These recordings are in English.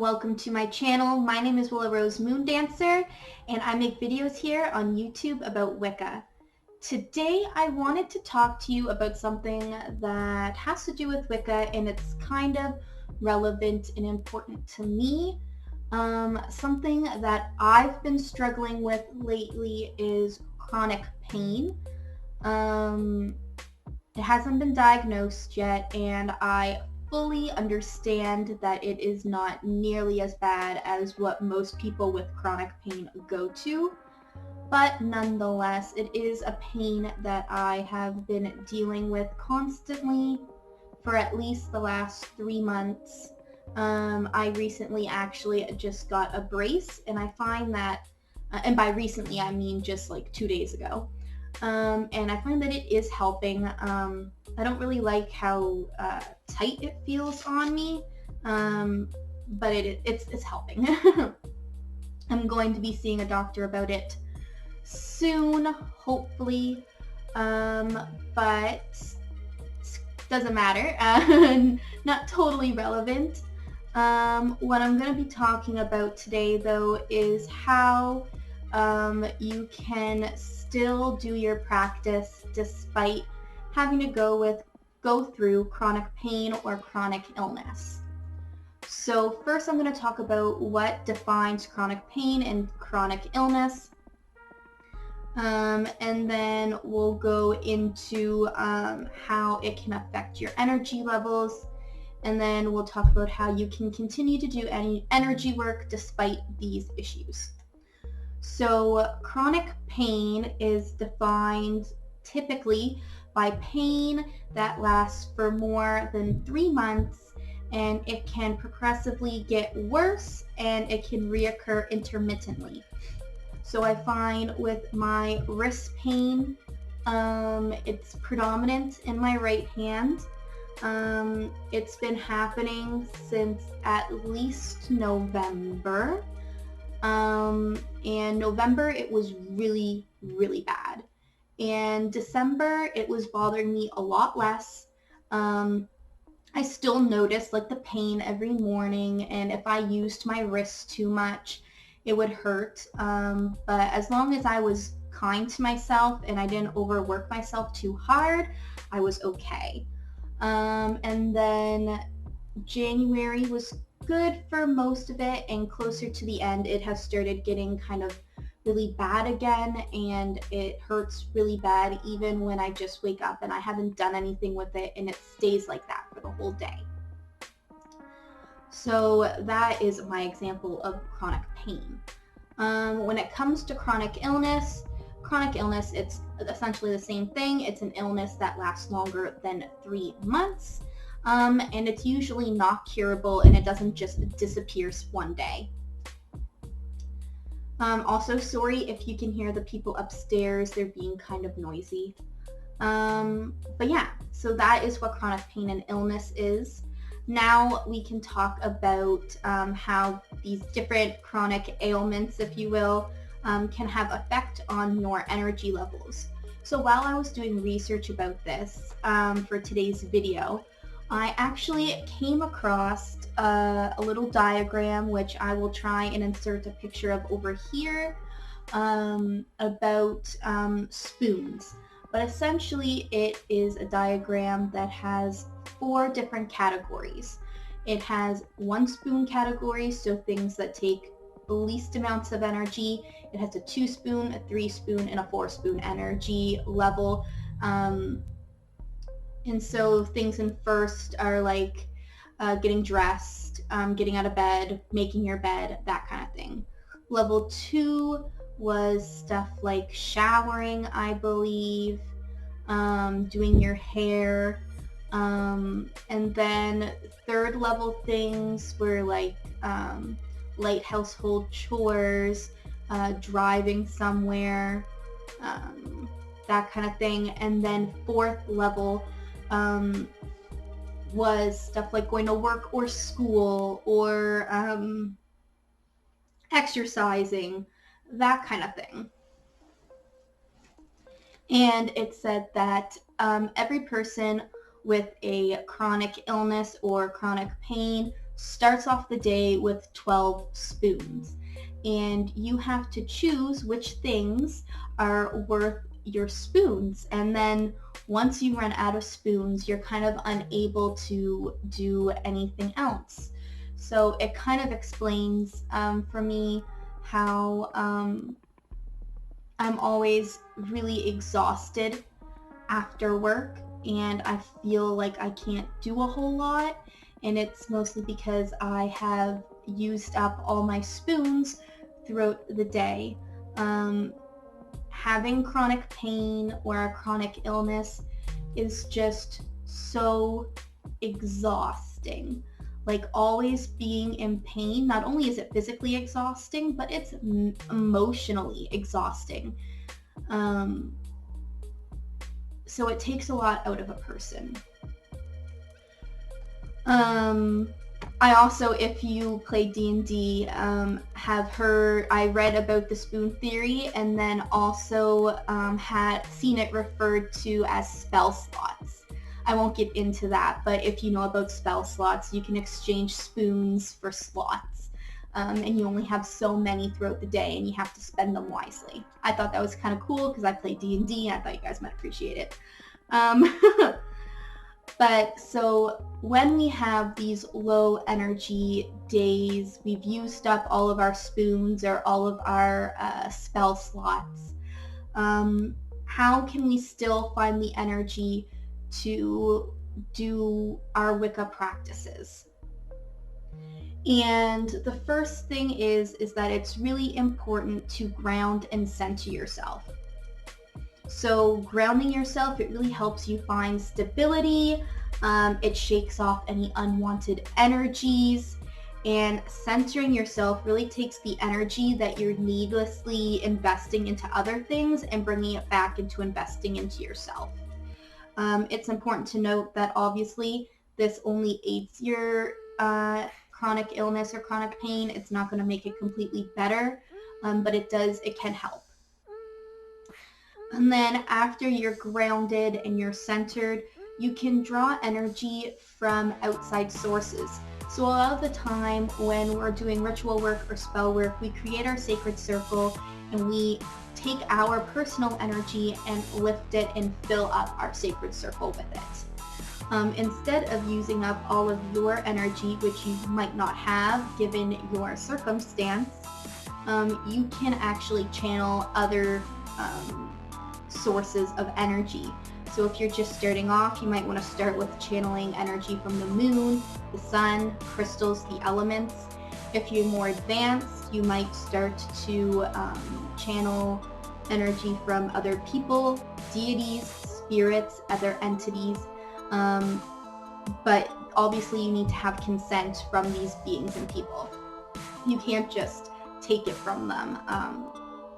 welcome to my channel. My name is Willow Rose Moon Dancer, and I make videos here on YouTube about Wicca. Today I wanted to talk to you about something that has to do with Wicca, and it's kind of relevant and important to me. Something that I've been struggling with lately is chronic pain. It hasn't been diagnosed yet, and I fully understand that it is not nearly as bad as what most people with chronic pain go to, but nonetheless, it is a pain that I have been dealing with constantly for at least the last 3 months. I recently actually just got a brace, and I find that, and by recently I mean just like 2 days ago. And I find that it is helping. I don't really like how tight it feels on me, but it's helping. I'm going to be seeing a doctor about it soon, hopefully, but doesn't matter. Not totally relevant. What I'm going to be talking about today, though, is how you can still do your practice despite having to go through chronic pain or chronic illness. So first I'm going to talk about what defines chronic pain and chronic illness. And then we'll go into how it can affect your energy levels. And then we'll talk about how you can continue to do any energy work despite these issues. So chronic pain is defined typically by pain that lasts for more than 3 months, and it can progressively get worse and it can reoccur intermittently. So I find with my wrist pain, it's predominant in my right hand. It's been happening since at least November. And November it was really, really bad. And December it was bothering me a lot less. I still noticed like the pain every morning, and if I used my wrist too much, it would hurt. But as long as I was kind to myself and I didn't overwork myself too hard, I was okay. And then January was good for most of it, and closer to the end it has started getting kind of really bad again, and it hurts really bad even when I just wake up and I haven't done anything with it, and it stays like that for the whole day. So that is my example of chronic pain. When it comes to chronic illness, it's essentially the same thing. It's an illness that lasts longer than 3 months. And it's usually not curable, and it doesn't just disappear one day. Also, sorry if you can hear the people upstairs, they're being kind of noisy. But yeah, so that is what chronic pain and illness is. Now we can talk about how these different chronic ailments, if you will, can have effect on your energy levels. So while I was doing research about this for today's video, I actually came across a little diagram, which I will try and insert a picture of over here, about spoons. But essentially it is a diagram that has 4 different categories. It has 1 spoon category, so things that take the least amounts of energy. It has a 2 spoon, a 3 spoon, and a 4 spoon energy level. And so things in first are like getting dressed, getting out of bed, making your bed, that kind of thing. Level 2 was stuff like showering, I believe, doing your hair, and then 3rd level things were like light household chores, driving somewhere, that kind of thing. And then 4th level was stuff like going to work or school or exercising, that kind of thing. And it said that every person with a chronic illness or chronic pain starts off the day with 12 spoons. And you have to choose which things are worth your spoons. And then once you run out of spoons, you're kind of unable to do anything else. So it kind of explains for me how I'm always really exhausted after work and I feel like I can't do a whole lot, and it's mostly because I have used up all my spoons throughout the day. Having chronic pain or a chronic illness is just so exhausting. Like always being in pain, not only is it physically exhausting, but it's emotionally exhausting. So it takes a lot out of a person. I also, if you play D&D, I read about the spoon theory and then also had seen it referred to as spell slots. I won't get into that, but if you know about spell slots, you can exchange spoons for slots. And you only have so many throughout the day and you have to spend them wisely. I thought that was kind of cool because I play D&D and I thought you guys might appreciate it. But so when we have these low energy days, we've used up all of our spoons or all of our spell slots. How can we still find the energy to do our Wicca practices? And the first thing is that it's really important to ground and center yourself. So grounding yourself, it really helps you find stability. It shakes off any unwanted energies, and centering yourself really takes the energy that you're needlessly investing into other things and bringing it back into investing into yourself. It's important to note that obviously this only aids your chronic illness or chronic pain. It's not going to make it completely better, but it can help. And then after you're grounded and you're centered, you can draw energy from outside sources. So a lot of the time when we're doing ritual work or spell work, we create our sacred circle and we take our personal energy and lift it and fill up our sacred circle with it. Instead of using up all of your energy, which you might not have given your circumstance, you can actually channel other sources of energy. So if you're just starting off, you might want to start with channeling energy from the moon, the sun, crystals, the elements. If you're more advanced, you might start to channel energy from other people, deities, spirits, other entities. But obviously you need to have consent from these beings and people. You can't just take it from them.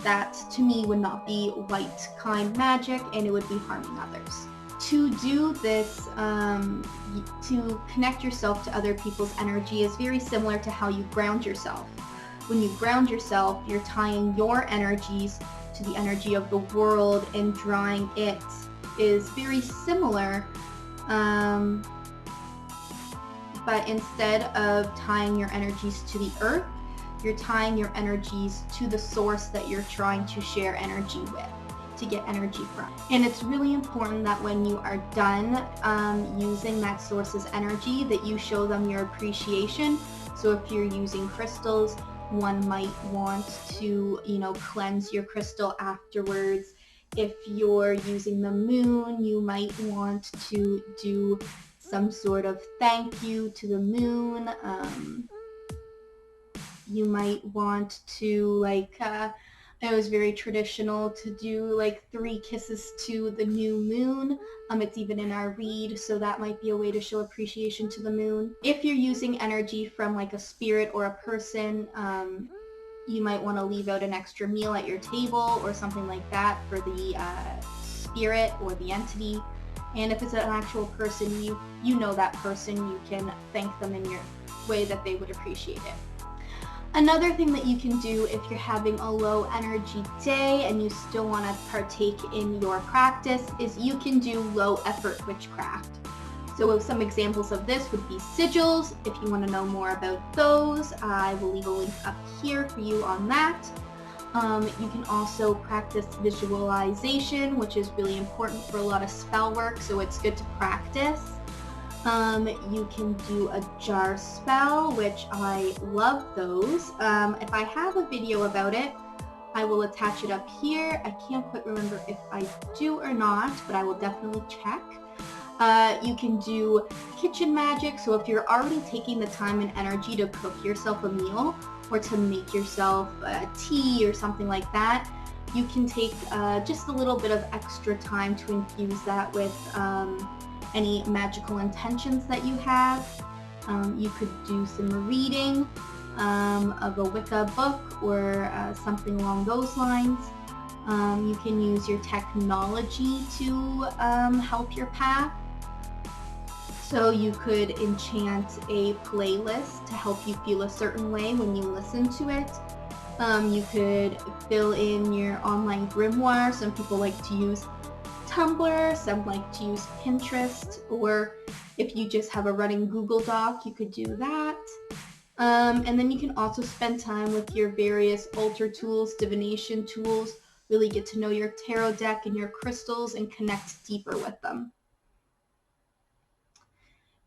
That to me would not be white kind magic and it would be harming others. To do this, to connect yourself to other people's energy is very similar to how you ground yourself. When you ground yourself, you're tying your energies to the energy of the world and drawing it is very similar. But instead of tying your energies to the earth, you're tying your energies to the source that you're trying to share energy with, to get energy from. And it's really important that when you are done using that source's energy, that you show them your appreciation. So if you're using crystals, one might want to, cleanse your crystal afterwards. If you're using the moon, you might want to do some sort of thank you to the moon. You might want to, it was very traditional to do 3 kisses to the new moon. It's even in our read, so that might be a way to show appreciation to the moon. If you're using energy from a spirit or a person, you might want to leave out an extra meal at your table or something like that for the spirit or the entity. And if it's an actual person, you know that person, you can thank them in your way that they would appreciate it. Another thing that you can do if you're having a low energy day and you still want to partake in your practice is you can do low effort witchcraft. So some examples of this would be sigils. If you want to know more about those, I will leave a link up here for you on that. You can also practice visualization, which is really important for a lot of spell work, so it's good to practice. You can do a jar spell, which I love those. If I have a video about it, I will attach it up here. I can't quite remember if I do or not, but I will definitely check. You can do kitchen magic, so if you're already taking the time and energy to cook yourself a meal or to make yourself a tea or something like that, you can take just a little bit of extra time to infuse that with any magical intentions that you have. You could do some reading of a Wicca book or something along those lines. You can use your technology to help your path. So you could enchant a playlist to help you feel a certain way when you listen to it. You could fill in your online grimoire. Some people like to use Tumblr, some like to use Pinterest, or if you just have a running Google Doc, you could do that. And then you can also spend time with your various altar tools, divination tools, really get to know your tarot deck and your crystals and connect deeper with them.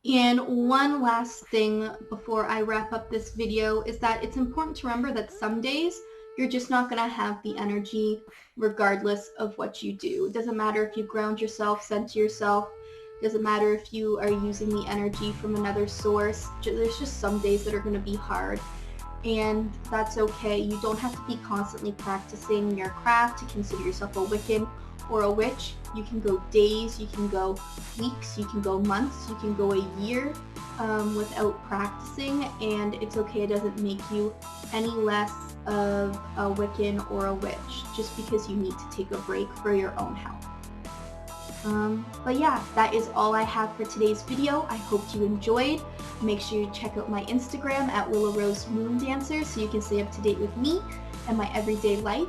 And one last thing before I wrap up this video is that it's important to remember that some days you're just not going to have the energy regardless of what you do. It doesn't matter if you ground yourself, center yourself. It doesn't matter if you are using the energy from another source. There's just some days that are going to be hard. And that's okay. You don't have to be constantly practicing your craft to consider yourself a Wiccan or a witch. You can go days, you can go weeks, you can go months, you can go a year without practicing, and it's okay. It doesn't make you any less of a Wiccan or a witch just because you need to take a break for your own health. But yeah, that is all I have for today's video. I hope you enjoyed. Make sure you check out my Instagram at Willow Rose Moon Dancer so you can stay up to date with me and my everyday life.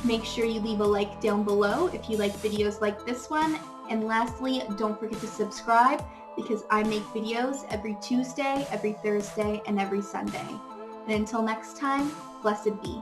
Make sure you leave a like down below if you like videos like this one. And lastly, don't forget to subscribe because I make videos every Tuesday, every Thursday, and every Sunday. And until next time, blessed be.